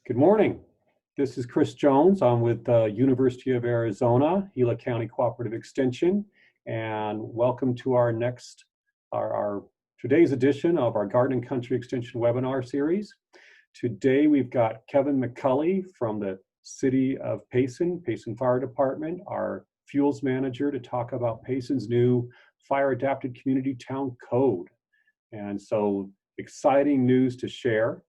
Good morning. This is Chris Jones. I'm with the University of Arizona, Gila County Cooperative Extension, and welcome to our today's edition of our Garden and Country Extension webinar series. Today we've got Kevin McCully from the City of Payson Fire Department, our fuels manager, to talk about Payson's new fire adapted community town code. And so exciting news to share.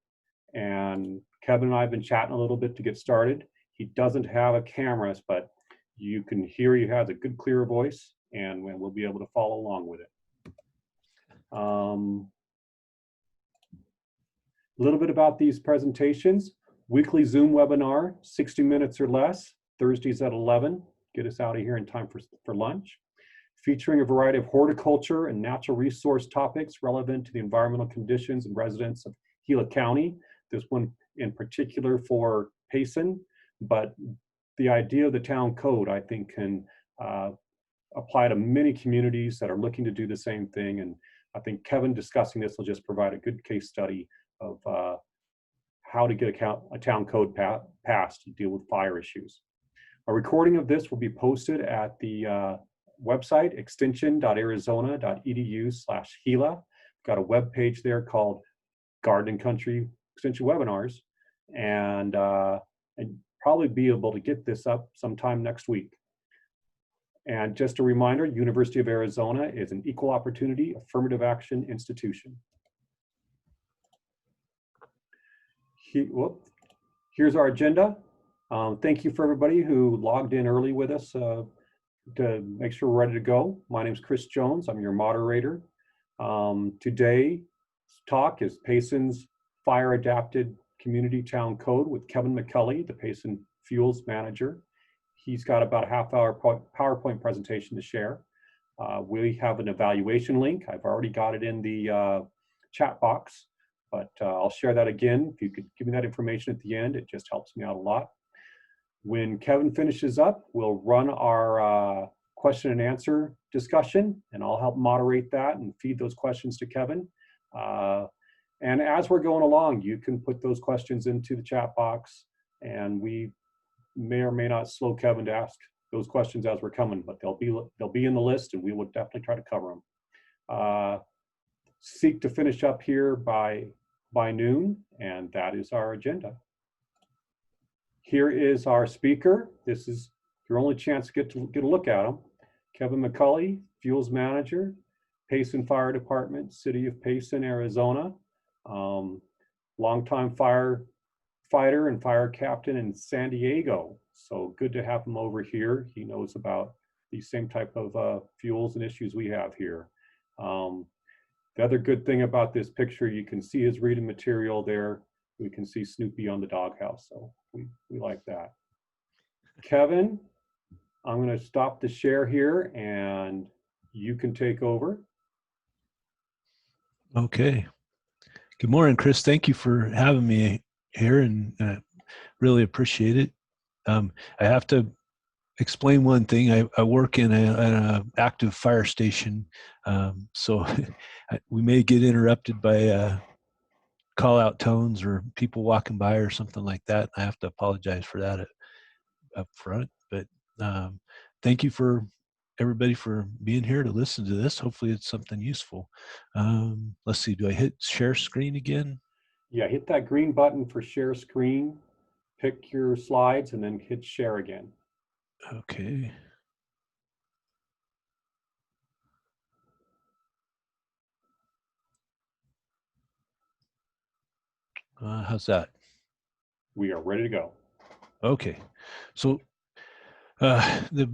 And Kevin and I have been chatting a little bit to get started. He doesn't have a camera, but you can hear he has a good, clear voice, and we'll be able to follow along with it. A little bit about these presentations. Weekly Zoom webinar, 60 minutes or less, Thursdays at 11. Get us out of here in time for lunch. Featuring a variety of horticulture and natural resource topics relevant to the environmental conditions and residents of Gila County. This one in particular for Payson, but the idea of the town code, I think, can apply to many communities that are looking to do the same thing. And I think Kevin discussing this will just provide a good case study of how to get a town code passed to deal with fire issues. A recording of this will be posted at the website extension.arizona.edu/Gila. Got a web page there called Garden and Country Extension Webinars, and probably be able to get this up sometime next week. And just a reminder, University of Arizona is an equal opportunity affirmative action institution. Here's our agenda. Thank you for everybody who logged in early with us to make sure we're ready to go. My name is Chris Jones. I'm your moderator. Today's talk is Payson's Fire Adapted Community Town Code with Kevin McCully, the Payson Fuels Manager. He's got about a half-hour PowerPoint presentation to share. We have an evaluation link. I've already got it in the chat box, but I'll share that again. If you could give me that information at the end, it just helps me out a lot. When Kevin finishes up, we'll run our question and answer discussion, and I'll help moderate that and feed those questions to Kevin. And as we're going along, you can put those questions into the chat box, and we may or may not slow Kevin to ask those questions as we're coming, but they'll be in the list, and we will definitely try to cover them. Seek to finish up here by noon, and that is our agenda. Here is our speaker. This is your only chance to get a look at him. Kevin McCully, Fuels Manager, Payson Fire Department, City of Payson, Arizona. Longtime firefighter and fire captain in San Diego. So good to have him over here. He knows about these same type of fuels and issues we have here. The other good thing about this picture, you can see his reading material there. We can see Snoopy on the doghouse, so we like that. Kevin, I'm going to stop the share here, and you can take over. Okay. Good morning, Chris. Thank you for having me here, and really appreciate it. I have to explain one thing. I work in an active fire station, so we may get interrupted by call out tones or people walking by or something like that. I have to apologize for that up front, but thank you for everybody for being here to listen to this. Hopefully it's something useful. Let's see, do I hit share screen again? Yeah, hit that green button for share screen, pick your slides, and then hit share again. Okay. How's that? We are ready to go. Okay. So the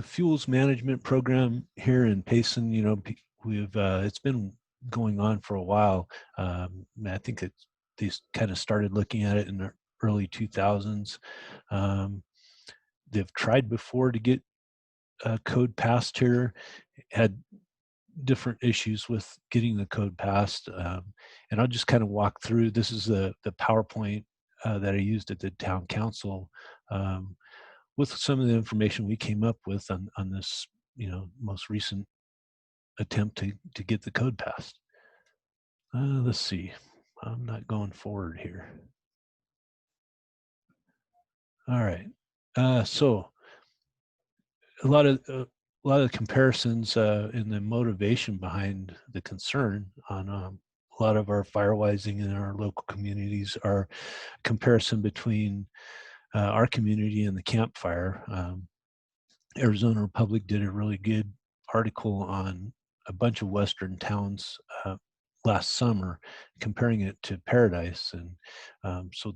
fuels management program here in Payson, you know, we've it's been going on for a while. I think they kind of started looking at it in the early 2000s. They've tried before to get code passed here, had different issues with getting the code passed, and I'll just kind of walk through. This is the PowerPoint that I used at the town council with some of the information we came up with on this, you know, most recent attempt to get the code passed. Let's see, I'm not going forward here. All right. So a lot of comparisons in the motivation behind the concern on a lot of our firewising in our local communities are comparison between our community and the campfire. Arizona Republic did a really good article on a bunch of Western towns last summer, comparing it to Paradise, and so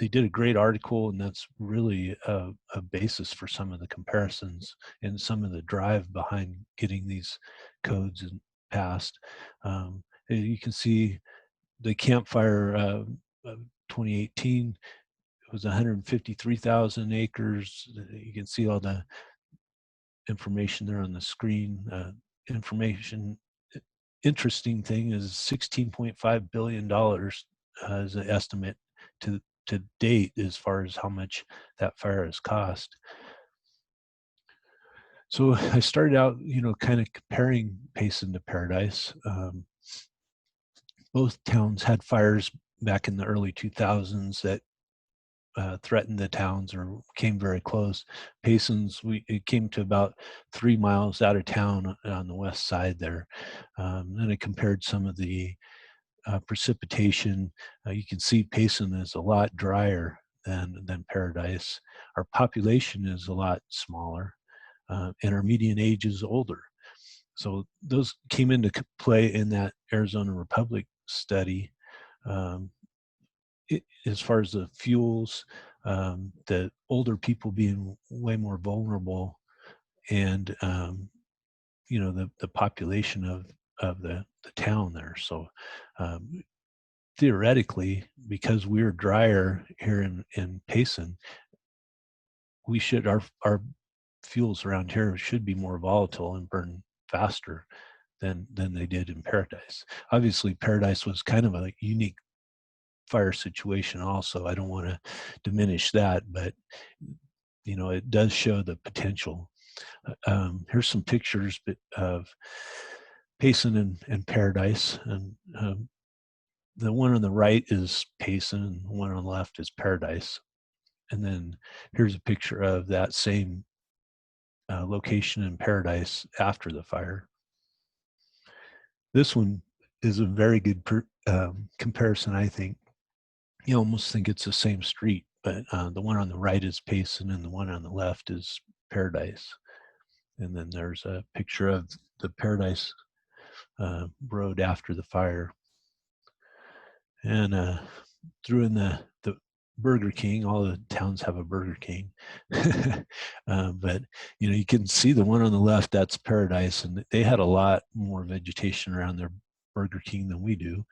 they did a great article, and that's really a basis for some of the comparisons and some of the drive behind getting these codes passed. You can see the campfire of 2018 it was 153,000 acres. You can see all the information there on the screen. Information, interesting thing is $16.5 billion is an estimate to date as far as how much that fire has cost. So I started out, kind of comparing Payson to Paradise. Both towns had fires back in the early 2000s that threatened the towns or came very close. Payson's, it came to about 3 miles out of town on the west side there. Then I compared some of the precipitation. You can see Payson is a lot drier than Paradise. Our population is a lot smaller, and our median age is older. So those came into play in that Arizona Republic study. As far as the fuels, the older people being way more vulnerable, and the population of the town there. So theoretically, because we're drier here in Payson, we should our fuels around here should be more volatile and burn faster than they did in Paradise. Obviously, Paradise was kind of a unique fire situation also. I don't want to diminish that, but it does show the potential. Here's some pictures of Payson and Paradise, and the one on the right is Payson and the one on the left is Paradise. And then here's a picture of that same location in Paradise after the fire. This one is a very good comparison, I think. You almost think it's the same street, but the one on the right is Payson and the one on the left is Paradise. And then there's a picture of the Paradise road after the fire. And threw in the Burger King. All the towns have a Burger King. But you can see the one on the left, that's Paradise, and they had a lot more vegetation around their Burger King than we do.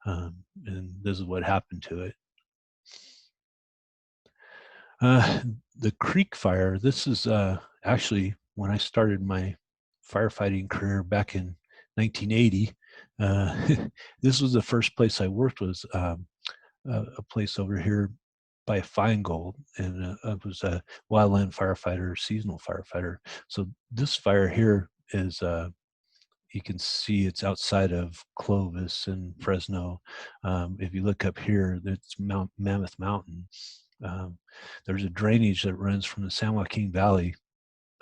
And this is what happened to it. The creek fire, this is actually when I started my firefighting career back in 1980. This was the first place I worked, was a place over here by Feingold, and I was a wildland firefighter, seasonal firefighter. So this fire here is you can see it's outside of Clovis and Fresno. If you look up here, it's Mammoth Mountain. There's a drainage that runs from the San Joaquin Valley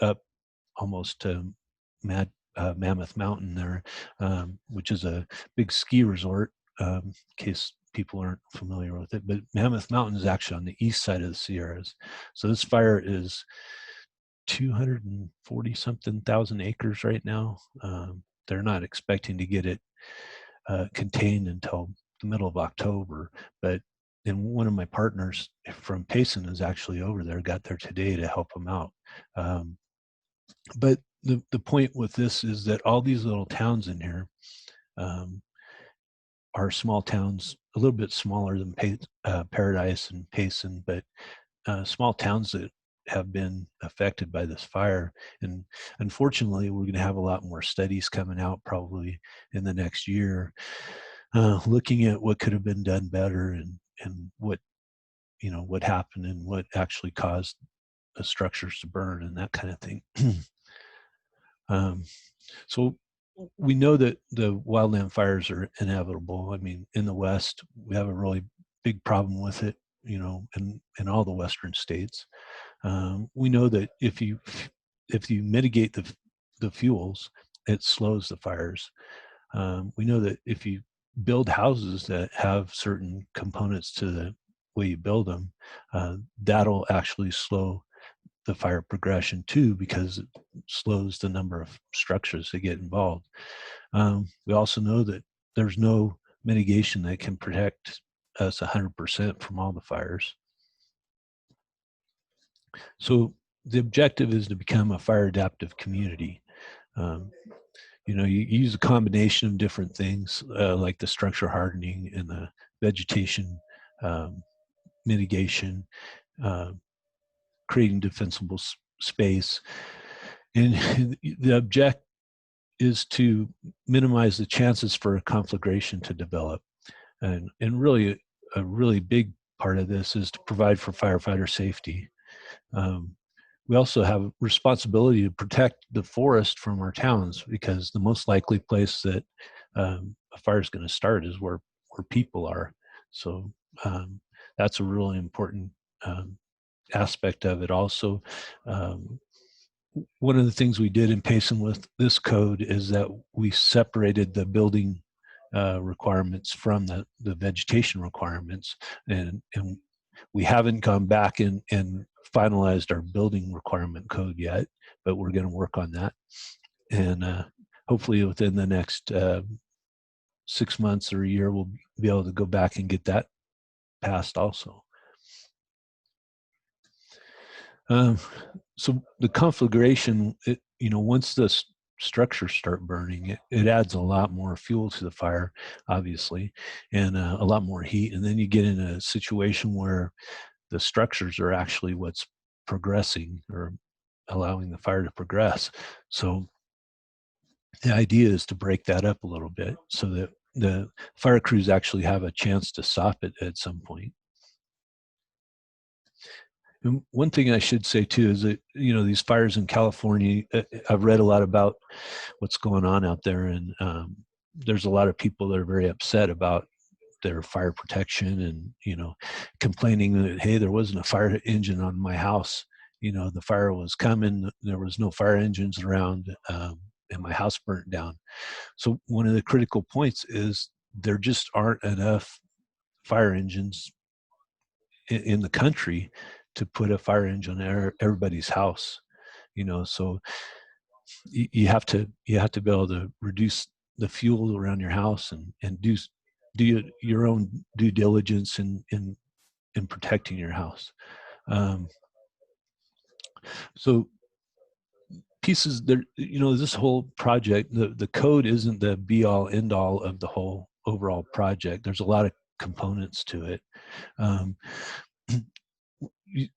up almost to Mammoth Mountain there, which is a big ski resort, in case people aren't familiar with it. But Mammoth Mountain is actually on the east side of the Sierras. So this fire is 240 something thousand acres right now. They're not expecting to get it contained until the middle of October, but and one of my partners from Payson is actually over there, got there today to help them out. But the point with this is that all these little towns in here are small towns, a little bit smaller than Paradise and Payson, but small towns that have been affected by this fire. And unfortunately, we're going to have a lot more studies coming out probably in the next year, looking at what could have been done better and what happened and what actually caused the structures to burn and that kind of thing. So we know that the wildland fires are inevitable. I mean, in the West, we have a really big problem with it. in all the western states. We know that if you mitigate the fuels, it slows the fires. We know that if you build houses that have certain components to the way you build them, that'll actually slow the fire progression too, because it slows the number of structures that get involved. We also know that there's no mitigation that can protect us 100% from all the fires. So the objective is to become a fire adaptive community. You use a combination of different things, like the structure hardening and the vegetation mitigation, creating defensible space. And the object is to minimize the chances for a conflagration to develop. And really, a really big part of this is to provide for firefighter safety. We also have responsibility to protect the forest from our towns, because the most likely place that a fire is going to start is where people are. So that's a really important aspect of it. Also, one of the things we did in Payson with this code is that we separated the building requirements from the vegetation requirements, and we haven't gone back and finalized our building requirement code yet, but we're going to work on that. And hopefully within the next 6 months or a year, we'll be able to go back and get that passed also. So the conflagration, once the structures start burning, it adds a lot more fuel to the fire, obviously, and a lot more heat. And then you get in a situation where the structures are actually what's progressing or allowing the fire to progress. So the idea is to break that up a little bit so that the fire crews actually have a chance to stop it at some point. And one thing I should say too is that, these fires in California, I've read a lot about what's going on out there, and there's a lot of people that are very upset about their fire protection, and complaining that, hey, there wasn't a fire engine on my house. The fire was coming, there was no fire engines around, and my house burnt down. So one of the critical points is there just aren't enough fire engines in the country to put a fire engine in everybody's house. So you have to be able to reduce the fuel around your house and do your own due diligence in protecting your house. So pieces there, this whole project, the code isn't the be all end all of the whole overall project. There's a lot of components to it.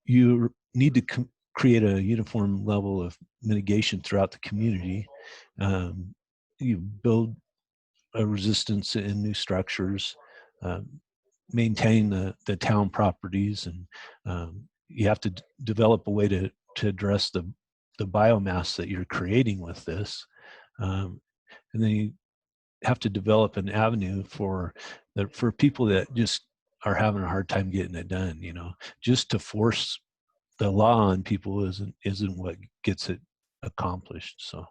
You need to create a uniform level of mitigation throughout the community. You build a resistance in new structures, maintain the town properties, and you have to develop a way to address the biomass that you're creating with this. And then you have to develop an avenue for people that just are having a hard time getting it done. Just to force the law on people isn't what gets it accomplished. So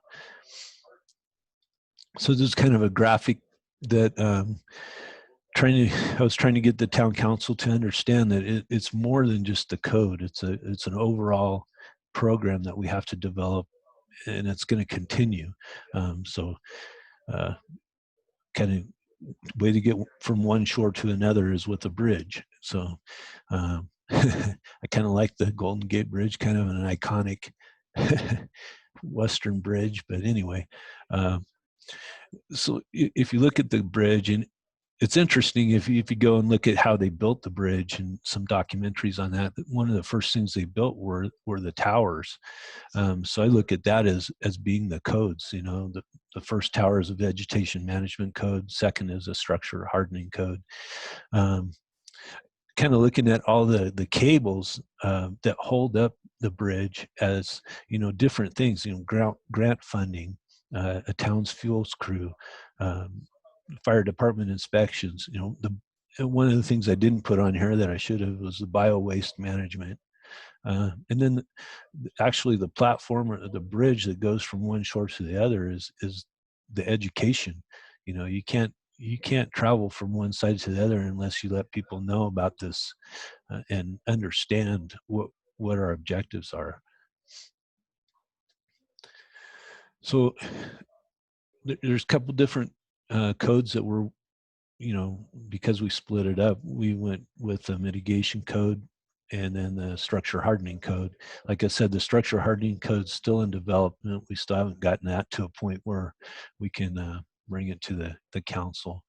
this is kind of a graphic that I was trying to get the town council to understand that it's more than just the code. It's an overall program that we have to develop, and it's going to continue. Kind of way to get from one shore to another is with a bridge. So I kind of like the Golden Gate Bridge, kind of an iconic Western bridge. But anyway, so if you look at the bridge, and it's interesting if you go and look at how they built the bridge and some documentaries on that, one of the first things they built were the towers. So I look at that as being the codes. The first tower is a vegetation management code. Second is a structure hardening code. Kind of looking at all the cables that hold up the bridge as different things. Grant funding, a town's fuels crew, fire department inspections. one of the things I didn't put on here that I should have was the bio-waste management. And then actually the platform or the bridge that goes from one shore to the other is the education. You know, you can't travel from one side to the other unless you let people know about this and understand what our objectives are. So there's a couple different codes that we're, you know, because we split it up, we went with the mitigation code and then the structure hardening code. Like I said, the structure hardening code's still in development. We still haven't gotten that to a point where we can bring it to the council.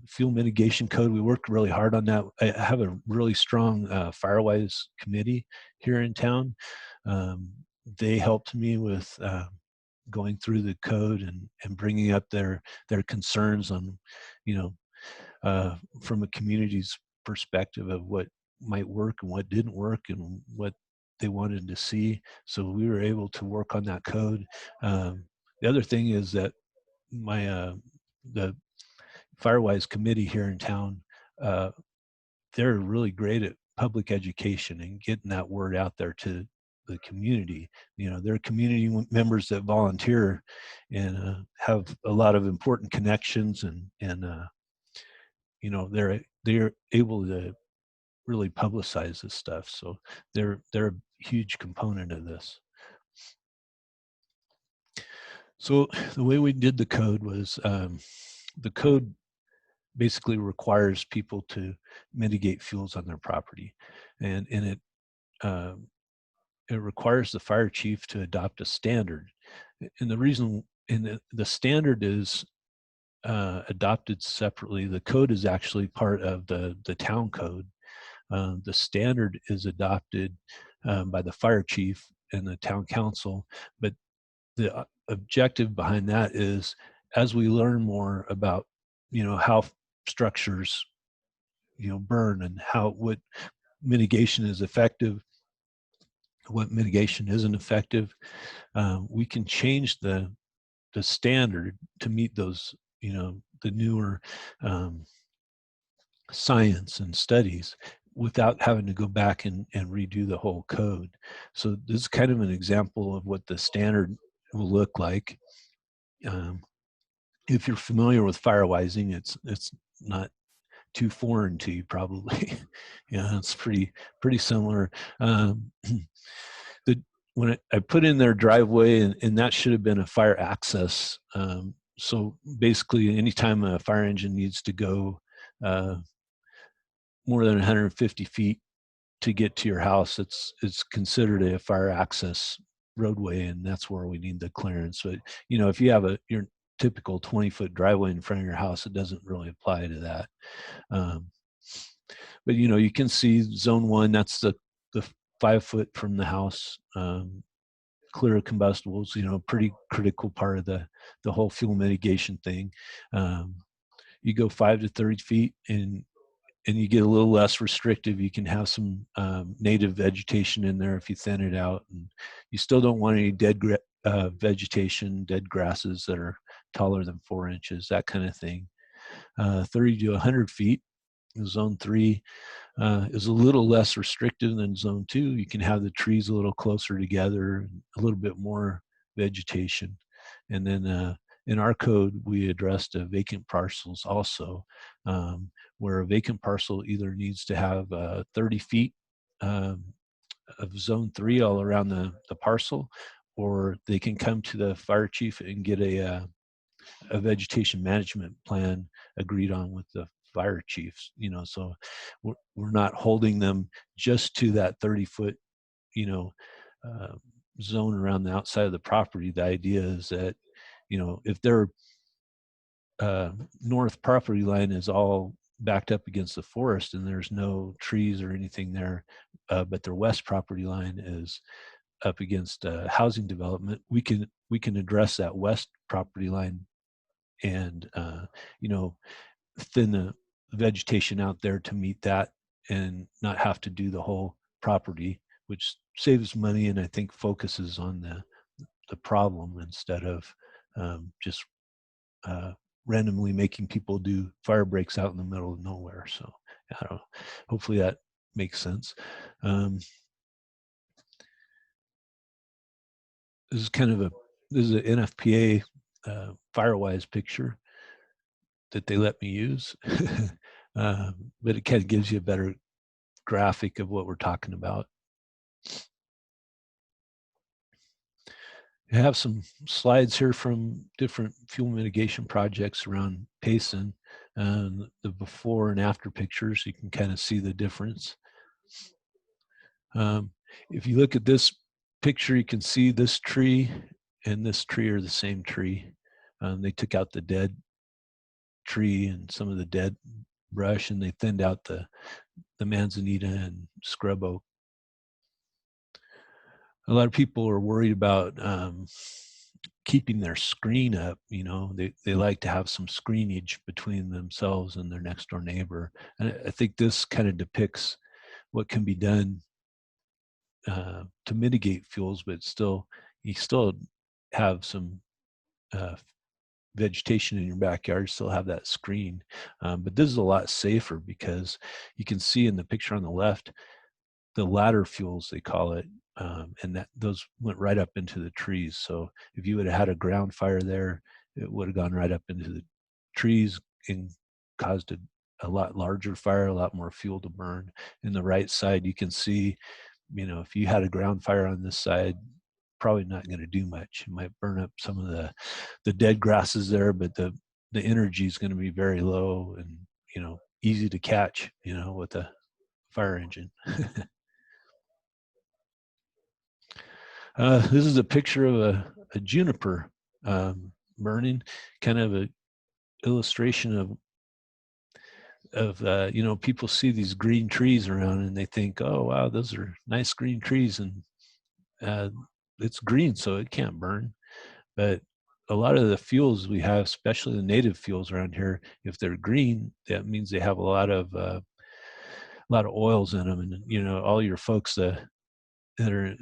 Fuel mitigation code, we worked really hard on that. I have a really strong Firewise committee here in town. They helped me with going through the code and bringing up their concerns on, you know, from a community's perspective of what might work and what didn't work and what they wanted to see. So we were able to work on that code. The other thing is that the Firewise committee here in town, they're really great at public education and getting that word out there to the community. You know, they're community members that volunteer and have a lot of important connections and you know, they're able to really publicize this stuff. So they're a huge component of this. So the way we did the code was the code basically requires people to mitigate fuels on their property, and it requires the fire chief to adopt a standard. And the reason, and the standard is adopted separately. The code is actually part of the town code. The standard is adopted by the fire chief and the town council, but the objective behind that is, as we learn more about, you know, how structures, you know, burn and what mitigation is effective, what mitigation isn't effective, we can change the standard to meet those, you know, the newer science and studies without having to go back and redo the whole code. So this is kind of an example of what the standard will look like. If you're familiar with firewising, it's not too foreign to you probably. Yeah, it's pretty similar. When I put in their driveway, and that should have been a fire access. So basically, anytime a fire engine needs to go more than 150 feet to get to your house, it's considered a fire access roadway, and that's where we need the clearance. But you know, if you have your typical 20-foot driveway in front of your house, it doesn't really apply to that. But you know, you can see zone 1, that's the 5 foot from the house, clear of combustibles, you know, pretty critical part of the whole fuel mitigation thing. You go 5 to 30 feet and you get a little less restrictive. You can have some native vegetation in there if you thin it out, and you still don't want any dead vegetation, dead grasses that are taller than 4 inches, that kind of thing. 30 to 100 feet, zone 3 is a little less restrictive than zone 2. You can have the trees a little closer together, and a little bit more vegetation. And then in our code, we addressed vacant parcels also, where a vacant parcel either needs to have 30 feet of zone 3 all around the parcel, or they can come to the fire chief and get a vegetation management plan agreed on with the fire chiefs. You know, so we're not holding them just to that 30-foot, you know, zone around the outside of the property. The idea is that, you know, if their north property line is all backed up against the forest and there's no trees or anything there, but their west property line is up against housing development, we can address that west property line and you know, thin the vegetation out there to meet that and not have to do the whole property, which saves money and I think focuses on the problem instead of just randomly making people do fire breaks out in the middle of nowhere. So I don't know. Hopefully that makes sense. This is an NFPA Firewise picture that they let me use, but it kind of gives you a better graphic of what we're talking about. I have some slides here from different fuel mitigation projects around Payson, and the before and after pictures. You can kind of see the difference. If you look at this picture, you can see this tree and this tree are the same tree. They took out the dead tree and some of the dead brush, and they thinned out the manzanita and scrub oak. A lot of people are worried about keeping their screen up. You know, they like to have some screenage between themselves and their next door neighbor. And I think this kind of depicts what can be done to mitigate fuels, but you still have some vegetation in your backyard, still have that screen. But this is a lot safer because you can see in the picture on the left, the ladder fuels, they call it, and those went right up into the trees. So if you would have had a ground fire there, it would have gone right up into the trees and caused a lot larger fire, a lot more fuel to burn. In the right side, you can see, you know, if you had a ground fire on this side, probably not going to do much. It might burn up some of the dead grasses there, but the energy is going to be very low and, you know, easy to catch, you know, with a fire engine. This is a picture of a juniper burning, kind of an illustration of you know, people see these green trees around and they think, oh wow, those are nice green trees, and it's green, so it can't burn. But a lot of the fuels we have, especially the native fuels around here, if they're green, that means they have a lot of oils in them. And you know, all your folks that are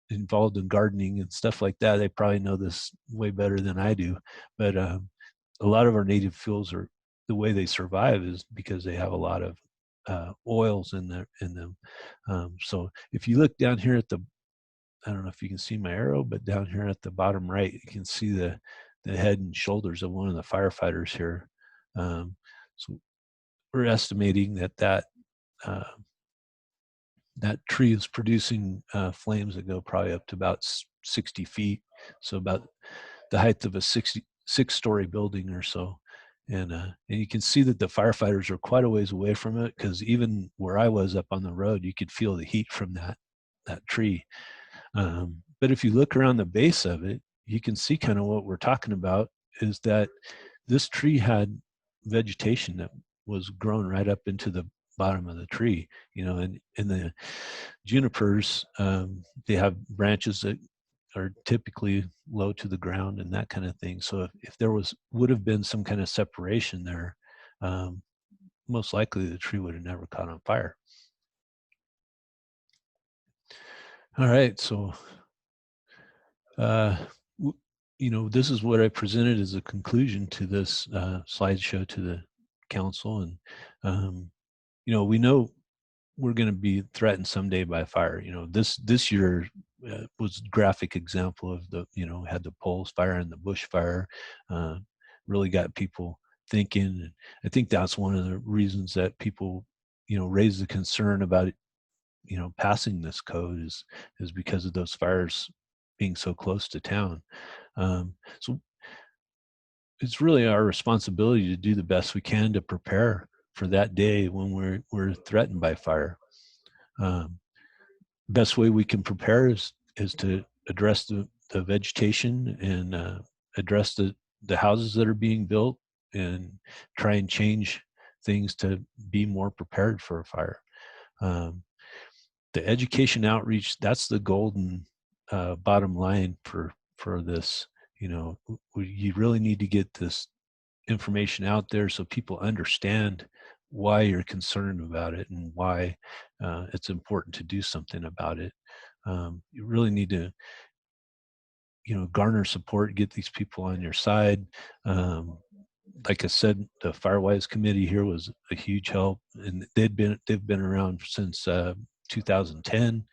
involved in gardening and stuff like that, they probably know this way better than I do. But a lot of our native fuels are, the way they survive is because they have a lot of oils in them. So if you look down here at the, I don't know if you can see my arrow, but down here at the bottom right, you can see the head and shoulders of one of the firefighters here. So we're estimating that tree is producing flames that go probably up to about 60 feet. So about the height of a 66-story building or so. And you can see that the firefighters are quite a ways away from it, because even where I was up on the road, you could feel the heat from that tree. But if you look around the base of it, you can see kind of what we're talking about is that this tree had vegetation that was grown right up into the bottom of the tree, you know, and in the junipers, they have branches that are typically low to the ground and that kind of thing. So if there would have been some kind of separation there, most likely the tree would have never caught on fire. All right, so you know, this is what I presented as a conclusion to this slideshow to the council. And you know, we know we're going to be threatened someday by fire. You know, this year was a graphic example of the, you know, had the Poles fire and the bush fire, really got people thinking. And I think that's one of the reasons that people, you know, raise the concern about, you know, passing this code is because of those fires being so close to town. So it's really our responsibility to do the best we can to prepare for that day when we're threatened by fire. Best way we can prepare is to address the vegetation and address the houses that are being built and try and change things to be more prepared for a fire. The education outreach, that's the golden bottom line for this. You know, you really need to get this information out there so people understand why you're concerned about it and why it's important to do something about it. You really need to, you know, garner support, get these people on your side, like I said, the Firewise Committee here was a huge help, and they've been around since 2010.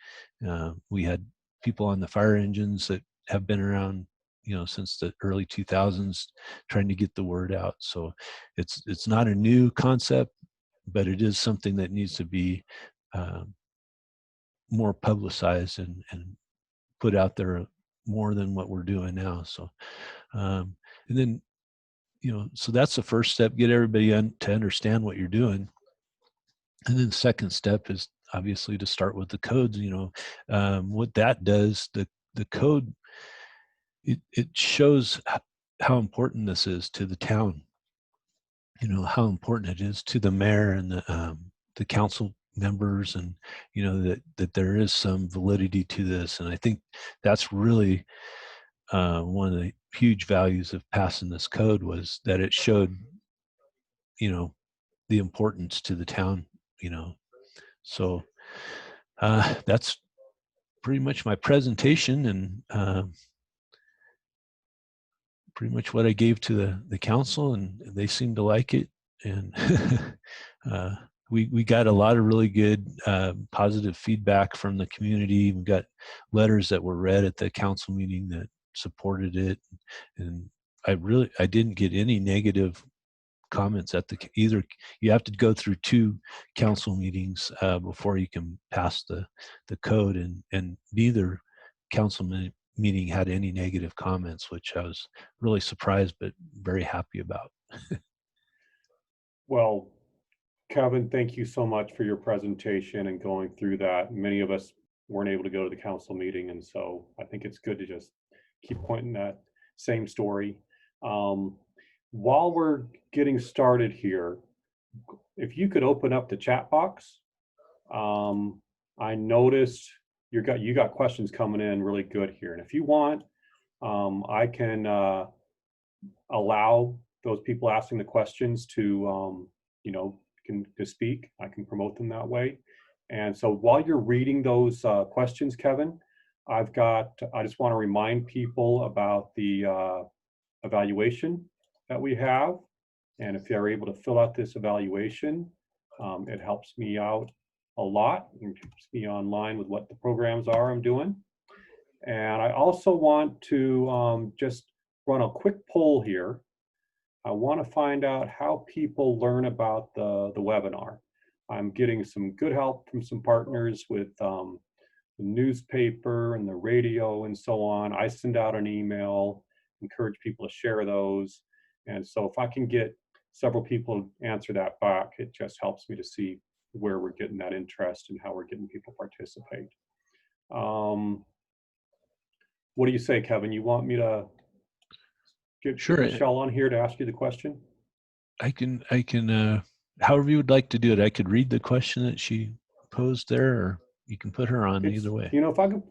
We had people on the fire engines that have been around, since the early 2000s, trying to get the word out. So it's not a new concept, but it is something that needs to be more publicized and put out there more than what we're doing now. So, and then, so that's the first step, get everybody to understand what you're doing. And then the second step is obviously to start with the codes. What that does, the code, it shows how important this is to the town, how important it is to the mayor and the council members, and that there is some validity to this. And I think that's really one of the huge values of passing this code, was that it showed the importance to the town. So that's pretty much my presentation, and pretty much what I gave to the council, and they seemed to like it. And we got a lot of really good positive feedback from the community. We got letters that were read at the council meeting that supported it, and I didn't get any negative comments at either. You have to go through 2 council meetings before you can pass the code, and neither council meeting had any negative comments, which I was really surprised but very happy about. Well, Kevin, thank you so much for your presentation and going through that. Many of us weren't able to go to the council meeting, and so I think it's good to just keep pointing that same story. While we're getting started here, if you could open up the chat box. I noticed you got questions coming in really good here, and if you want, I can allow those people asking the questions to to speak. I can promote them that way. And so while you're reading those questions, Kevin, I just want to remind people about the evaluation that we have. And if they're able to fill out this evaluation, it helps me out a lot and keeps me online with what the programs are I'm doing. And I also want to just run a quick poll here. I want to find out how people learn about the webinar. I'm getting some good help from some partners with the newspaper and the radio and so on. I send out an email, encourage people to share those. And so if I can get several people to answer that back, it just helps me to see where we're getting that interest and how we're getting people to participate. What do you say, Kevin? You want me to get Michelle on here to ask you the question? I can however you would like to do it. I could read the question that she posed there, or you can put her on. Either way. If I'm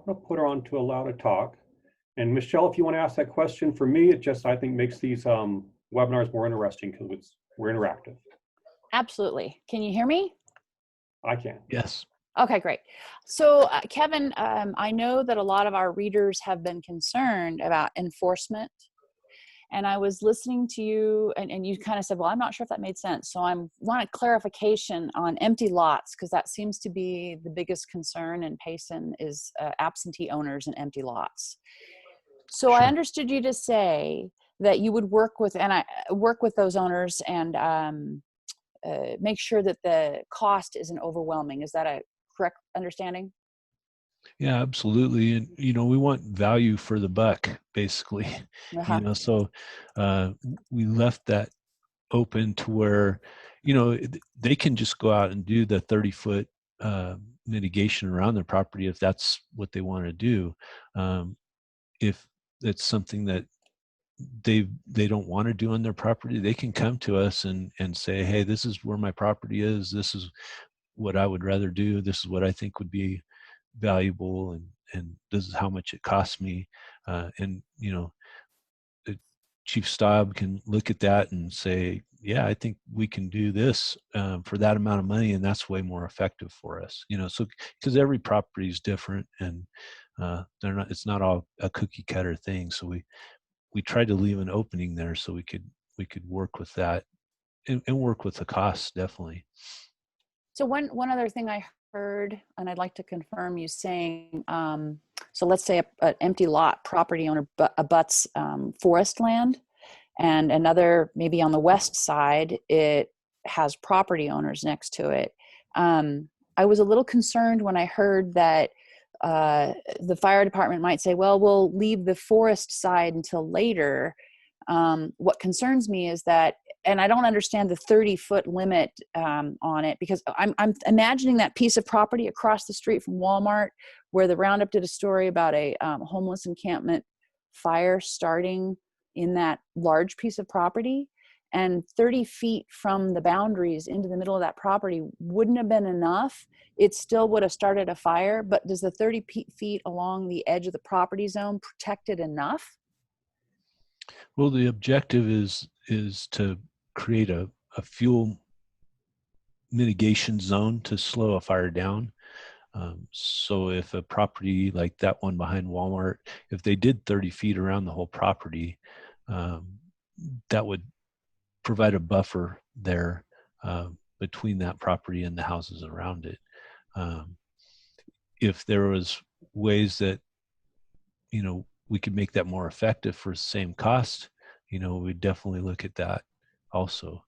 gonna put her on to allow to talk. And Michelle, if you want to ask that question for me, it just, I think, makes these webinars more interesting because we're interactive. Absolutely. Can you hear me? I can. Yes. Okay, great. So Kevin, I know that a lot of our readers have been concerned about enforcement. And I was listening to you and you kind of said, well, I'm not sure if that made sense. So I want a clarification on empty lots, because that seems to be the biggest concern in Payson is absentee owners and empty lots. So sure. I understood you to say that you would work with those owners and make sure that the cost isn't overwhelming. Is that a correct understanding? Yeah, absolutely. And, we want value for the buck, basically, so we left that open to where, they can just go out and do the 30-foot mitigation around their property if that's what they want to do. If it's something that they don't want to do on their property, they can come to us and say, hey, this is where my property is. This is what I would rather do. This is what I think would be valuable, and this is how much it costs me. And the Chief Staub can look at that and say, yeah, I think we can do this for that amount of money, and that's way more effective for us. So because every property is different, and it's not all a cookie cutter thing. So we tried to leave an opening there so we could we could work with that and work with the costs, definitely. So one other thing I heard, and I'd like to confirm you saying, so let's say an empty lot property owner abuts forest land, and another, maybe on the west side, it has property owners next to it. I was a little concerned when I heard that the fire department might say, well, we'll leave the forest side until later. What concerns me is that, and I don't understand the 30-foot limit on it, because I'm imagining that piece of property across the street from Walmart, where the Roundup did a story about a homeless encampment fire starting in that large piece of property, and 30 feet from the boundaries into the middle of that property wouldn't have been enough. It still would have started a fire, but does the 30 feet along the edge of the property zone protect it enough? Well, the objective is to create a fuel mitigation zone to slow a fire down. So if a property like that one behind Walmart, if they did 30 feet around the whole property, that would provide a buffer there between that property and the houses around it. If there was ways that, we could make that more effective for the same cost, we'd definitely look at that also.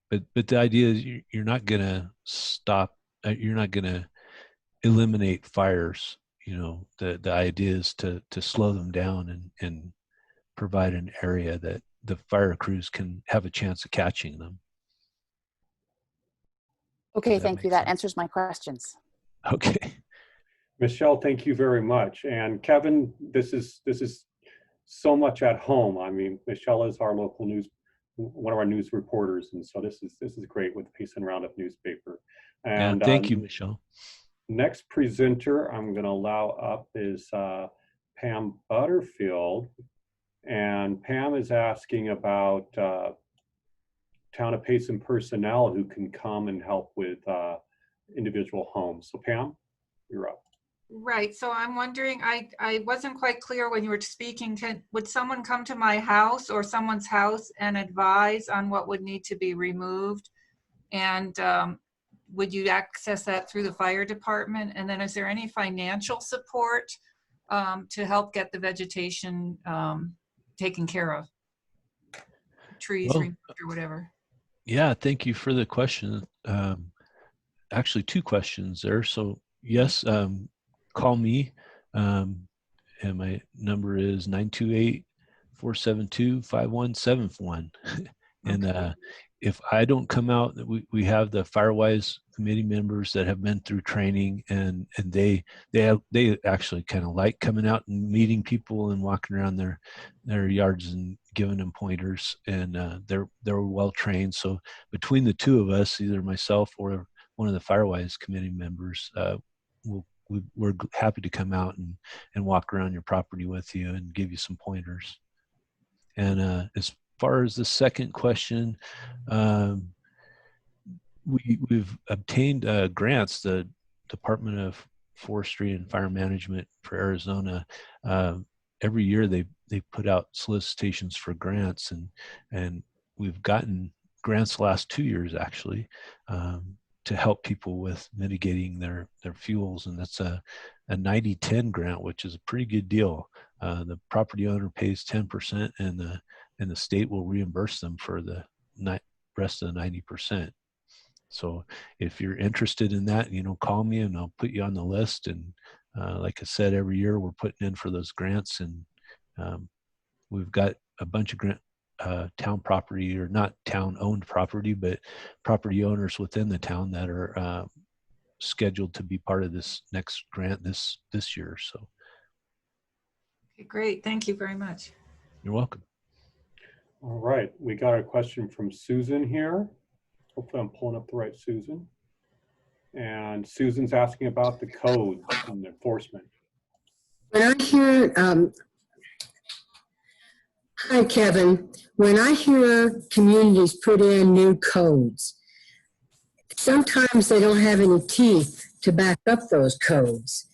But the idea is you're not going to stop, you're not going to eliminate fires. The idea is to slow them down and provide an area that the fire crews can have a chance of catching them. Okay, thank you. That answers my questions. Okay. Michelle, thank you very much. And Kevin, this is so much at home. I mean, Michelle is our local one of our news reporters, and so this is great with the Payson Roundup newspaper. And thank you, Michelle. Next presenter I'm going to allow up is Pam Butterfield, and Pam is asking about Town of Payson personnel who can come and help with individual homes. So Pam, you're up. Right. So I'm wondering, I wasn't quite clear when you were speaking. Would someone come to my house or someone's house and advise on what would need to be removed? And would you access that through the fire department? And then is there any financial support to help get the vegetation taken care of? Trees removed or whatever. Yeah, thank you for the question. Actually, two questions there. So yes, call me, and my number is 928-472-5171. And if I don't come out, we have the Firewise Committee members that have been through training, and they actually kind of like coming out and meeting people and walking around their yards and giving them pointers, and they're well trained. So between the two of us, either myself or one of the Firewise Committee members, we're happy to come out and walk around your property with you and give you some pointers. And as far as the second question, we've obtained grants. The Department of Forestry and Fire Management for Arizona, every year they put out solicitations for grants, and we've gotten grants the last 2 years actually, to help people with mitigating their fuels, and that's a 90-10 grant, which is a pretty good deal. The property owner pays 10%, and the state will reimburse them for the rest of the 90%. So if you're interested in that, call me and I'll put you on the list. And like I said, every year we're putting in for those grants, and we've got a bunch of town property, or not town owned property, but property owners within the town that are scheduled to be part of this next grant this year. So okay, great. Thank you very much. You're welcome. All right, we got a question from Susan here. Hopefully I'm pulling up the right Susan. And Susan's asking about the codes and enforcement. When I hear, hi Kevin, when I hear communities put in new codes, sometimes they don't have any teeth to back up those codes.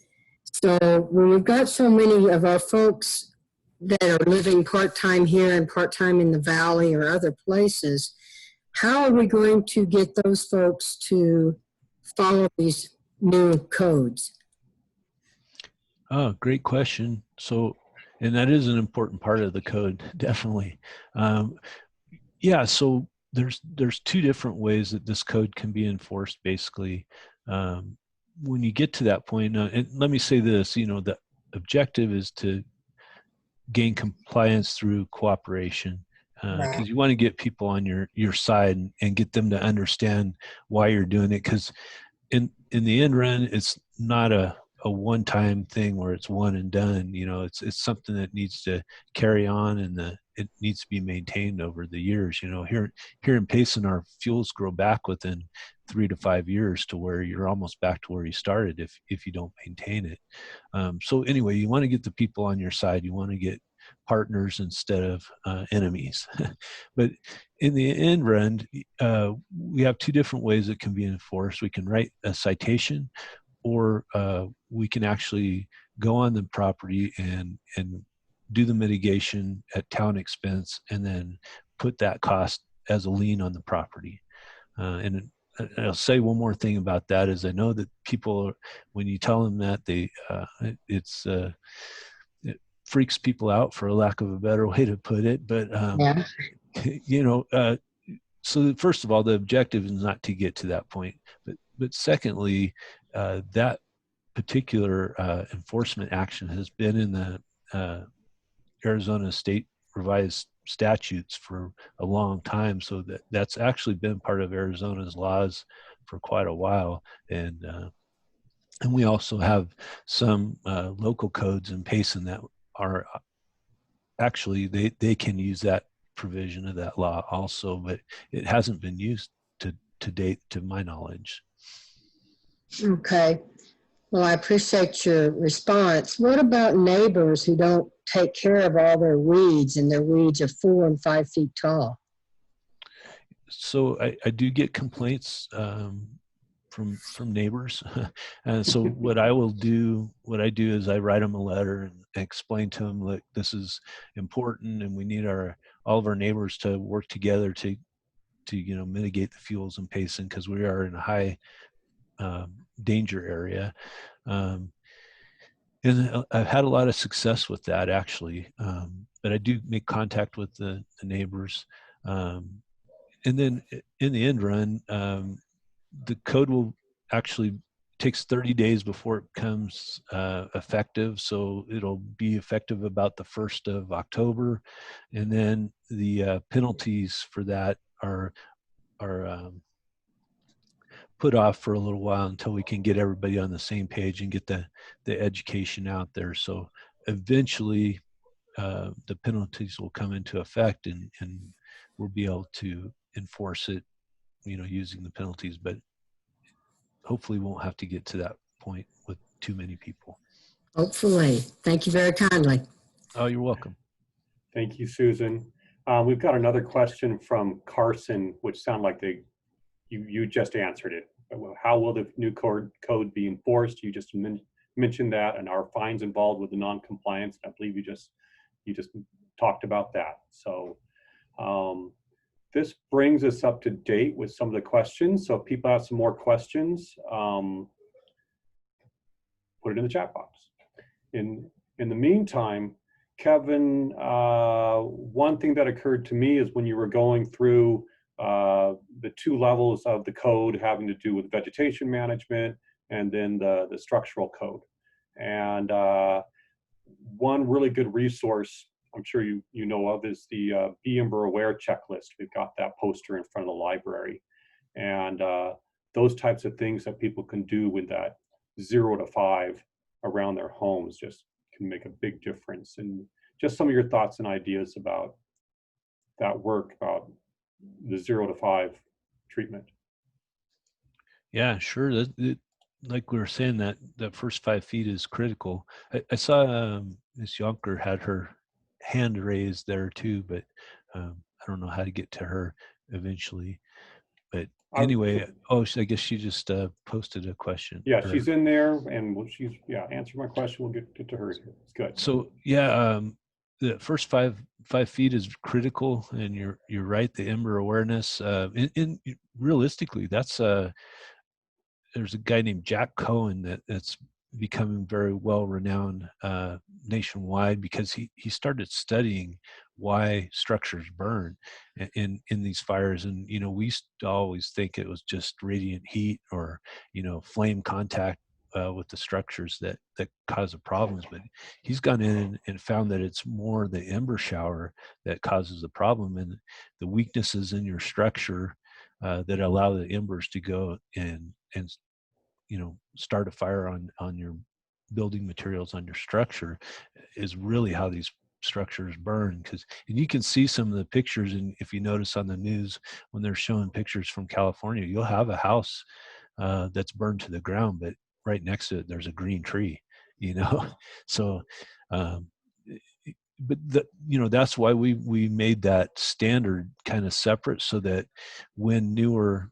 So when we've got so many of our folks that are living part-time here and part-time in the valley or other places, how are we going to get those folks to follow these new codes? Oh, great question. So, and that is an important part of the code, definitely. Yeah, so there's two different ways that this code can be enforced, basically. When you get to that point, and let me say this, the objective is to gain compliance through cooperation, because you want to get people on your side and get them to understand why you're doing it, because in the end run, it's not a one-time thing where it's one and done. It's something that needs to carry on, and it needs to be maintained over the years. Here in Payson, our fuels grow back within 3 to 5 years to where you're almost back to where you started if you don't maintain it. So anyway, you want to get the people on your side. You want to get partners instead of enemies. But in the end run, we have two different ways it can be enforced. We can write a citation, or we can actually go on the property and do the mitigation at town expense, and then put that cost as a lien on the property. And I'll say one more thing about that is, I know that people, when you tell them that, it freaks people out, for a lack of a better way to put it. But so first of all, the objective is not to get to that point, but secondly, that particular enforcement action has been in the Arizona state revised statutes for a long time, so that's actually been part of Arizona's laws for quite a while. And we also have some local codes in Payson that are actually, they can use that provision of that law also, but it hasn't been used to date, to my knowledge. Okay. Well, I appreciate your response. What about neighbors who don't take care of all their weeds, and their weeds are 4 and 5 feet tall? So I do get complaints from neighbors. And so what I do is I write them a letter and explain to them, like, this is important, and we need all of our neighbors to work together to mitigate the fuels in Payson, because we are in a high danger area. And I've had a lot of success with that, actually. But I do make contact with the neighbors. And then in the end run, the code will actually takes 30 days before it becomes effective. So it'll be effective about the 1st of October. And then the penalties for that are put off for a little while until we can get everybody on the same page and get the education out there. So eventually the penalties will come into effect, and we'll be able to enforce it, using the penalties, but hopefully won't have to get to that point with too many people. Hopefully. Thank you very kindly. Oh, you're welcome. Thank you, Susan. We've got another question from Carson, which sounded like you just answered it. How will the new code be enforced? You just mentioned that, and are fines involved with the non-compliance? I believe you just talked about that. So this brings us up to date with some of the questions. So if people have some more questions, put it in the chat box. In the meantime, Kevin, one thing that occurred to me is when you were going through the 2 levels of the code having to do with vegetation management, and then the structural code. And one really good resource I'm sure you know of is the Be Ember Aware checklist. We've got that poster in front of the library. And those types of things that people can do with that 0 to 5 around their homes just can make a big difference. And just some of your thoughts and ideas about that work, about the 0 to 5 treatment. Yeah, sure. Like we were saying, that first 5 feet is critical. I saw Miss Yonker had her hand raised there too, but I don't know how to get to her eventually. But anyway, I guess she just posted a question. Yeah, she's in there, and she's answered my question. We'll get to her. It's good. So yeah, the first 5 feet is critical, and you're right. The ember awareness, in realistically, that's there's a guy named Jack Cohen that's becoming very well renowned nationwide, because he started studying why structures burn in these fires. And we used to always think it was just radiant heat or flame contact with the structures that cause the problems, but he's gone in and found that it's more the ember shower that causes the problem, and the weaknesses in your structure that allow the embers to go and start a fire on your building materials, on your structure, is really how these structures burn. And you can see some of the pictures, and if you notice on the news when they're showing pictures from California, you'll have a house that's burned to the ground, but right next to it there's a green tree. So but that's why we made that standard kind of separate, so that when newer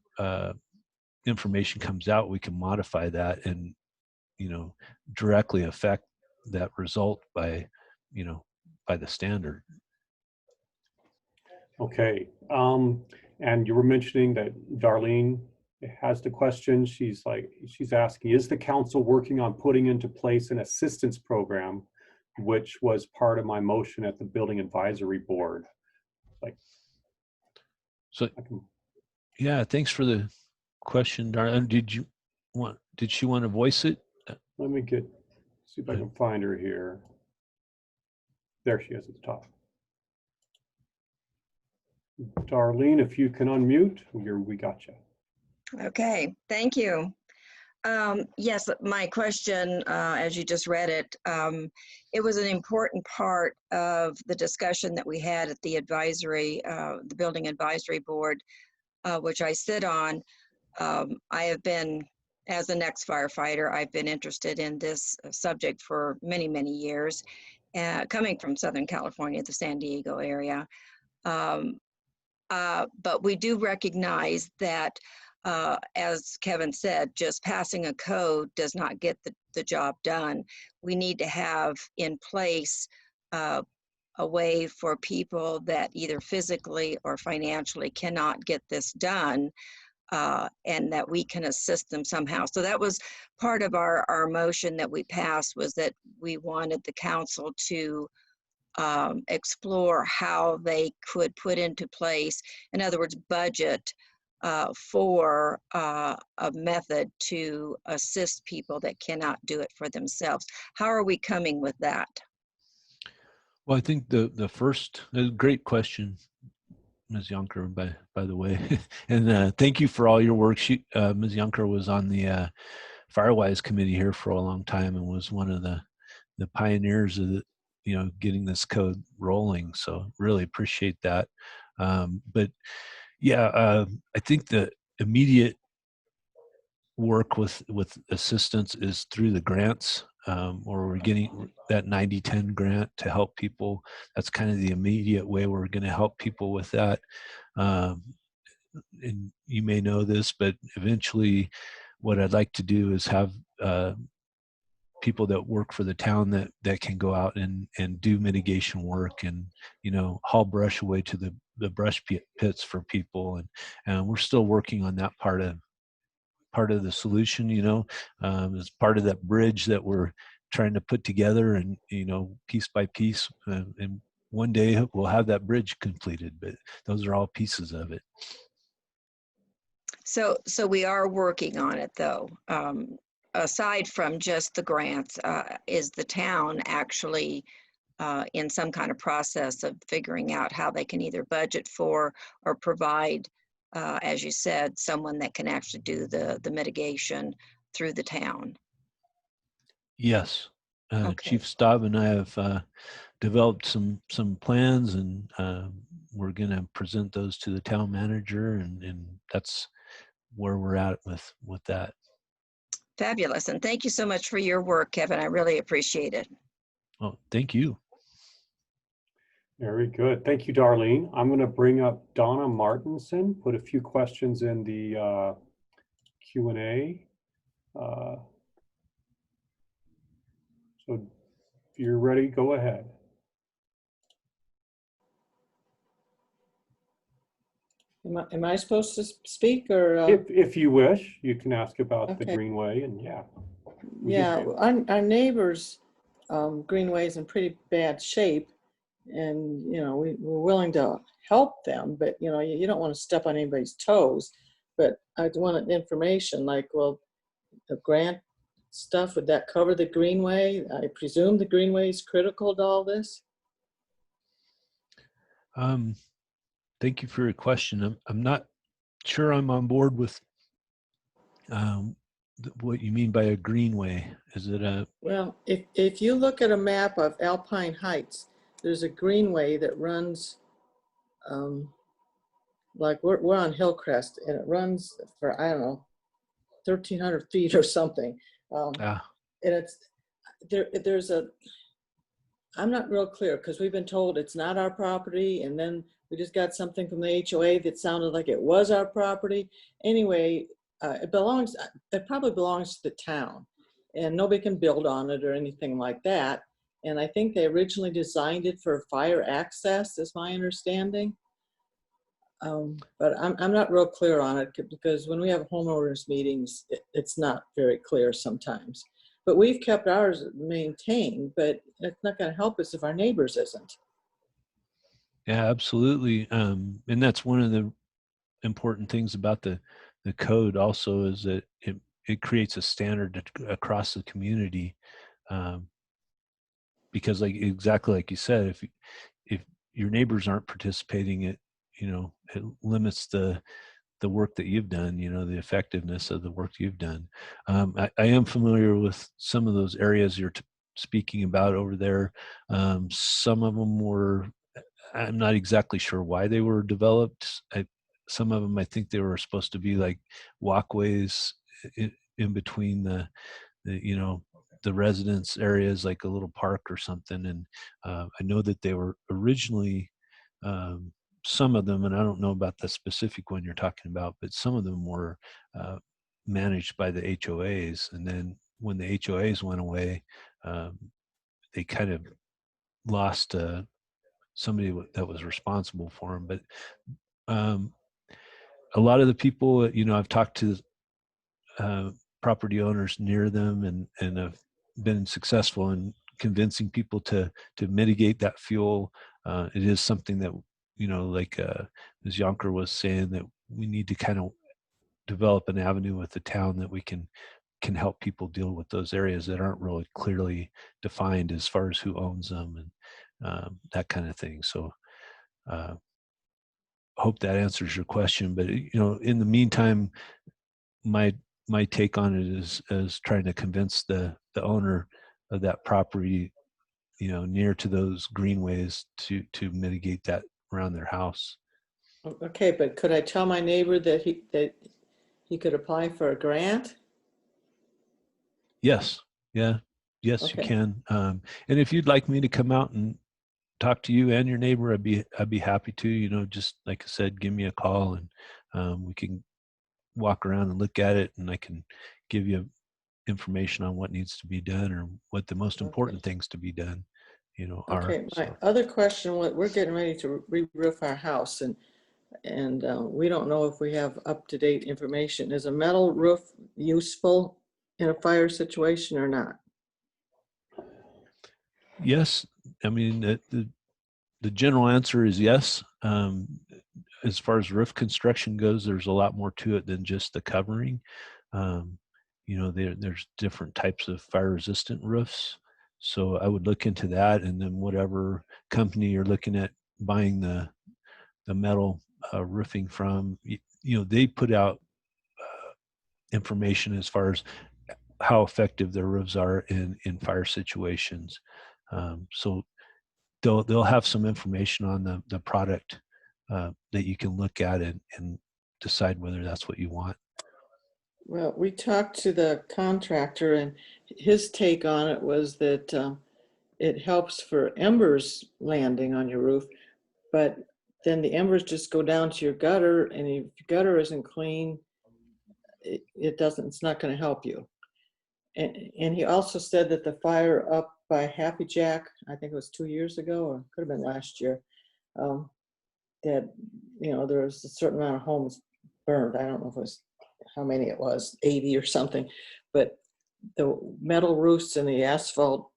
information comes out, we can modify that and directly affect that result by the standard. Okay. And you were mentioning that Darlene has the question. She's asking, is the council working on putting into place an assistance program, which was part of my motion at the Building Advisory Board? Yeah, thanks for the question, Darlene. Did she want to voice it? Let me see if I can find her here. There she is at the top. Darlene, if you can unmute, we got you. Okay, thank you. Yes, my question, as you just read it, it was an important part of the discussion that we had at the the Building Advisory Board, which I sit on. I have been, as an ex-firefighter, I've been interested in this subject for many, many years, coming from Southern California, the San Diego area. But we do recognize that, as Kevin said, just passing a code does not get the job done. We need to have in place a way for people that either physically or financially cannot get this done, and that we can assist them somehow. So that was part of our motion that we passed, was that we wanted the council to explore how they could put into place, in other words, budget for a method to assist people that cannot do it for themselves. How are we coming with that? Well, I think the first, great question, Ms. Yonker, by the way, and thank you for all your work. Ms. Yonker was on the Firewise Committee here for a long time and was one of the pioneers of getting this code rolling. So really appreciate that. But yeah, I think the immediate work with assistance is through the grants, or we're getting that 90-10 grant to help people. That's kind of the immediate way we're going to help people with that. And you may know this, but eventually what I'd like to do is have people that work for the town that can go out and do mitigation work and haul brush away to the brush pits for people, and we're still working on that part of the solution, as part of that bridge that we're trying to put together, and piece by piece, and one day we'll have that bridge completed, but those are all pieces of it. So we are working on it, though. Aside from just the grants, is the town actually in some kind of process of figuring out how they can either budget for or provide, as you said, someone that can actually do the mitigation through the town? Yes. Okay. Chief Staub and I have developed some plans, and we're going to present those to the town manager, and that's where we're at with that. Fabulous. And thank you so much for your work, Kevin. I really appreciate it. Oh, thank you. Very good. Thank you, Darlene. I'm going to bring up Donna Martinson, put a few questions in the Q&A. So if you're ready, go ahead. Am I supposed to speak or? If you wish, you can ask about the Okay. Greenway, and yeah. we Yeah, can- our neighbors, Greenway's in pretty bad shape, and we're willing to help them, but you don't want to step on anybody's toes. But I wanted information like, well, the grant stuff, would that cover the Greenway? I presume the Greenway is critical to all this. Thank you for your question. I'm not sure I'm on board with what you mean by a greenway. Is it a? Well, if you look at a map of Alpine Heights, there's a greenway that runs, like we're on Hillcrest, and it runs for, I don't know, 1,300 feet or something. And it's there's a, I'm not real clear because we've been told it's not our property, and then we just got something from the HOA that sounded like it was our property. Anyway, it probably belongs to the town, and nobody can build on it or anything like that. And I think they originally designed it for fire access, is my understanding. But I'm not real clear on it because when we have homeowners meetings, it's not very clear sometimes. But we've kept ours maintained, but it's not going to help us if our neighbors isn't. Yeah, absolutely. And that's one of the important things about the code also, is that it creates a standard across the community. Because exactly like you said, if your neighbors aren't participating, it limits the work that you've done, the effectiveness of the work you've done. I am familiar with some of those areas you're speaking about over there. Some of them were, I'm not exactly sure why they were developed. Some of them, I think they were supposed to be like walkways in between the residence areas, like a little park or something. And I know that they were originally, some of them, and I don't know about the specific one you're talking about, but some of them were managed by the HOAs. And then when the HOAs went away, they kind of lost somebody that was responsible for them. But a lot of the people, I've talked to property owners near them, and have been successful in convincing people to mitigate that fuel. It is something that, like Ms. Yonker was saying, that we need to kind of develop an avenue with the town that we can help people deal with those areas that aren't really clearly defined as far as who owns them and that kind of thing. So hope that answers your question. But in the meantime, my take on it is trying to convince the owner of that property, near to those greenways, to mitigate that around their house. Okay, but could I tell my neighbor that he could apply for a grant? Yes. Yeah. Yes, Okay. you can. And if you'd like me to come out and talk to you and your neighbor, I'd be happy to. Just like I said, give me a call, and we can walk around and look at it, and I can give you information on what needs to be done, or what the most important things to be done, are. Okay, my other question, we're getting ready to re-roof our house, and we don't know if we have up-to-date information. Is a metal roof useful in a fire situation or not? Yes. I mean, the general answer is yes. As far as roof construction goes, there's a lot more to it than just the covering. There's different types of fire resistant roofs. So I would look into that, and then whatever company you're looking at buying the metal roofing from, they put out information as far as how effective their roofs are in fire situations. So they'll have some information on the product that you can look at and decide whether that's what you want. Well, we talked to the contractor, and his take on it was that it helps for embers landing on your roof, but then the embers just go down to your gutter, and if your gutter isn't clean, it's not going to help you. And he also said that the fire up by Happy Jack, I think it was 2 years ago, or could have been last year, that, you know, there was a certain amount of homes burned. I don't know if it was how many it was, 80 or something, but the metal roofs and the asphalt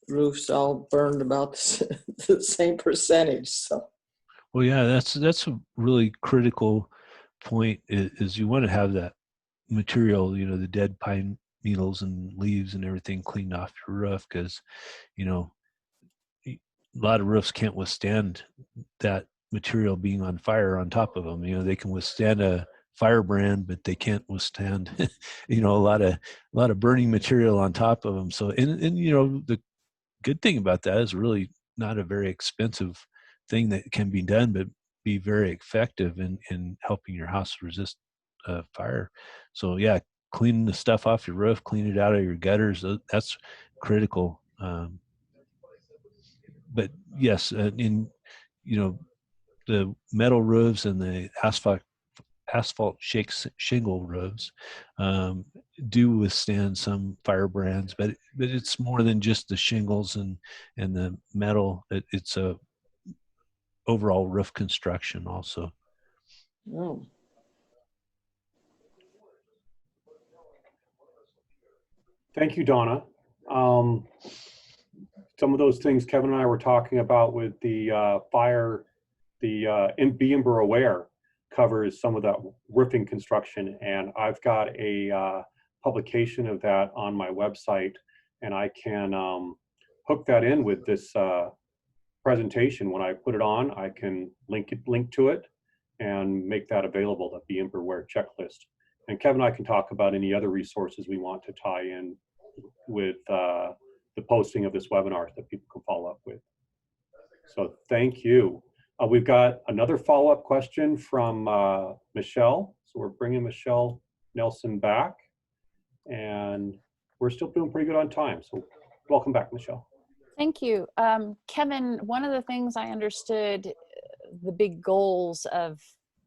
roofs all burned about the same percentage. So, Well, yeah, that's a really critical point. Is you want to have that material, you know, the dead pine needles and leaves and everything cleaned off your roof, because, you know, a lot of roofs can't withstand that material being on fire on top of them. You know, they can withstand a firebrand, but they can't withstand, you know, a lot of burning material on top of them. So, and you know, the good thing about that is really not a very expensive thing that can be done, but be very effective in helping your house resist fire. So yeah, clean the stuff off your roof, clean it out of your gutters. That's critical. But yes, in, you know, the metal roofs and the asphalt shingle roofs do withstand some fire brands, but it's more than just the shingles and the metal. It's a overall roof construction also. oh. Thank you, Donna. Some of those things Kevin and I were talking about with the fire, the Be Ember Aware covers some of that roofing construction, and I've got a publication of that on my website, and I can hook that in with this presentation. When I put it on, I can link to it and make that available, the Be Ember Aware checklist. And Kevin and I can talk about any other resources we want to tie in with the posting of this webinar that people can follow up with. So thank you. We've got another follow-up question from Michelle. So we're bringing Michelle Nelson back, and we're still doing pretty good on time. So welcome back, Michelle. Thank you. Kevin, one of the things I understood, the big goals of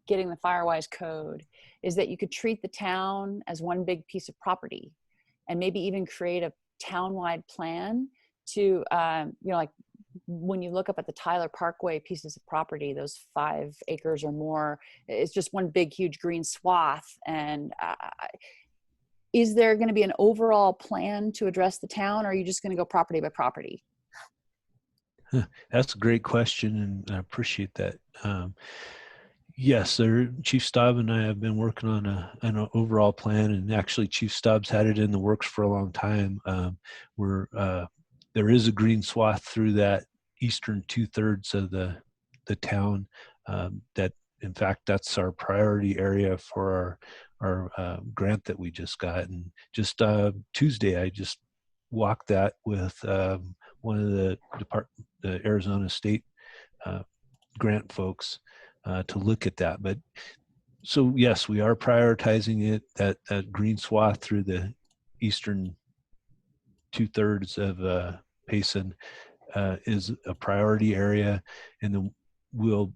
getting the Firewise code is that you could treat the town as one big piece of property, and maybe even create a townwide plan to, you know, like when you look up at the Tyler Parkway pieces of property, those 5 acres or more, it's just one big, huge green swath. And is there going to be an overall plan to address the town, or are you just going to go property by property? That's a great question, and I appreciate that. Yes, Chief Staub and I have been working on an overall plan, and actually Chief Staub's had it in the works for a long time. There is a green swath through that eastern 2/3 of the town. That, in fact, that's our priority area for our grant that we just got. And just Tuesday, I just walked that with one of the Arizona State grant folks to look at that. But so yes, we are prioritizing it. That green swath through the eastern 2/3 of Payson is a priority area, and then we'll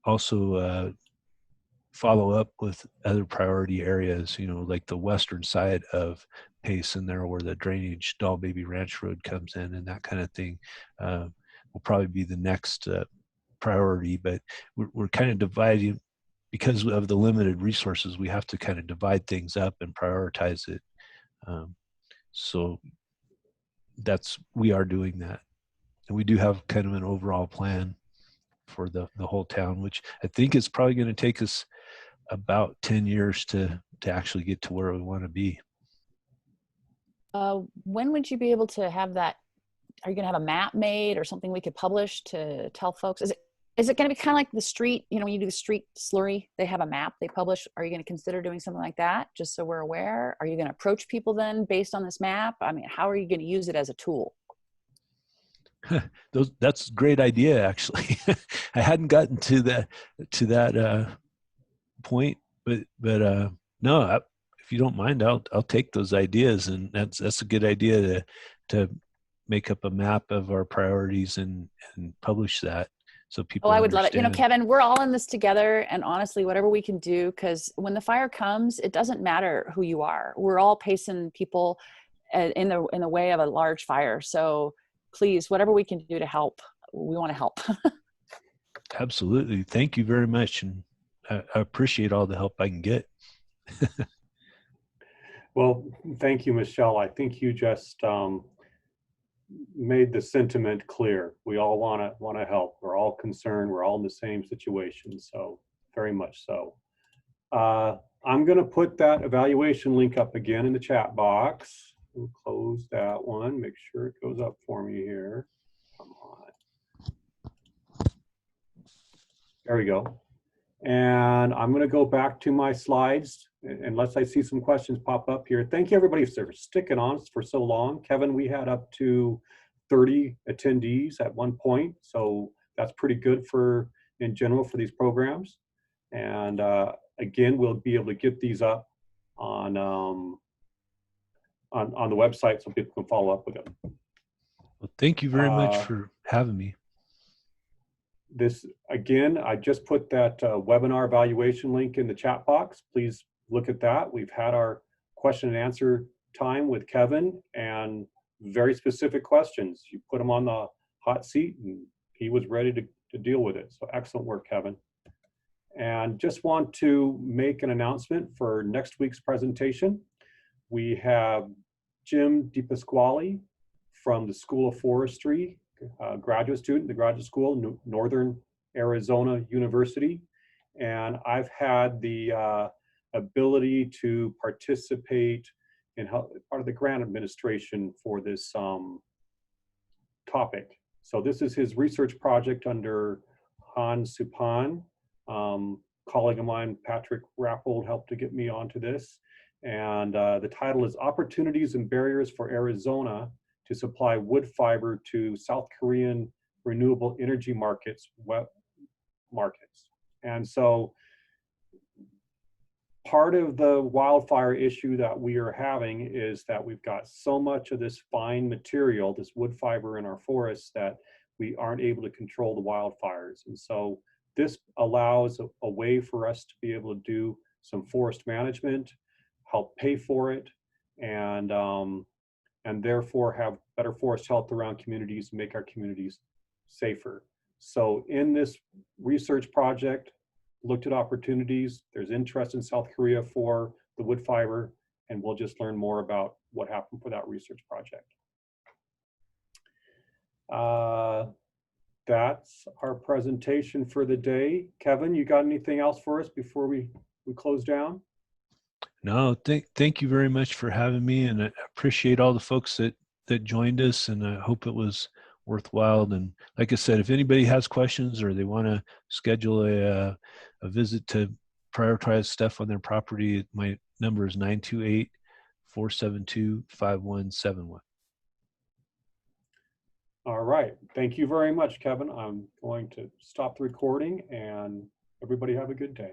also follow up with other priority areas, you know, like the western side of Payson there, where the drainage Doll Baby Ranch Road comes in, and that kind of thing will probably be the next priority. But we're kind of dividing, because of the limited resources, we have to kind of divide things up and prioritize it. So we are doing that. And we do have kind of an overall plan for the whole town, which I think is probably going to take us about 10 years to actually get to where we want to be. When would you be able to have that? Are you going to have a map made or something we could publish to tell folks? Is it going to be kind of like the street, you know, when you do the street slurry, they have a map they publish. Are you going to consider doing something like that, just so we're aware? Are you going to approach people then based on this map? I mean, how are you going to use it as a tool? That's a great idea, actually. I hadn't gotten to that point, but no, if you don't mind, I'll take those ideas, and that's a good idea to make up a map of our priorities and publish that, so people. Oh, I would love it. You know, Kevin, we're all in this together, and honestly, whatever we can do, because when the fire comes, it doesn't matter who you are. We're all Payson people in the way of a large fire. So please, whatever we can do to help, we want to help. Absolutely. Thank you very much. And I appreciate all the help I can get. Well, thank you, Michelle. I think you just made the sentiment clear. We all want to help. We're all concerned. We're all in the same situation. So very much so. I'm going to put that evaluation link up again in the chat box. We'll close that one. Make sure it goes up for me here. Come on. There we go. And I'm going to go back to my slides unless I see some questions pop up here. Thank you, everybody, for sticking on for so long. Kevin, we had up to 30 attendees at one point, so that's pretty good for, in general, for these programs. And again, we'll be able to get these up on the website so people can follow up with them. Well, thank you very much for having me. This, again, I just put that webinar evaluation link in the chat box. Please look at that. We've had our question and answer time with Kevin, and very specific questions. You put him on the hot seat and he was ready to deal with it. So excellent work, Kevin. And just want to make an announcement for next week's presentation. We have Jim DiPasquale from the School of Forestry, graduate student, the graduate school, Northern Arizona University. And I've had the ability to participate in part of the grant administration for this topic. So this is his research project under Han Supan. Colleague of mine, Patrick Rappold, helped to get me onto this. And the title is Opportunities and Barriers for Arizona to Supply Wood Fiber to South Korean Renewable Energy Markets, And so part of the wildfire issue that we are having is that we've got so much of this fine material, this wood fiber in our forests, that we aren't able to control the wildfires. And so this allows a way for us to be able to do some forest management, help pay for it, and therefore have better forest health around communities and make our communities safer. So in this research project, looked at opportunities. There's interest in South Korea for the wood fiber, and we'll just learn more about what happened for that research project. That's our presentation for the day. Kevin, you got anything else for us before we close down? No, thank you very much for having me, and I appreciate all the folks that joined us, and I hope it was worthwhile. And like I said, if anybody has questions or they want to schedule a visit to prioritize stuff on their property, my number is 928-472-5171. All right. Thank you very much, Kevin. I'm going to stop the recording, and everybody have a good day.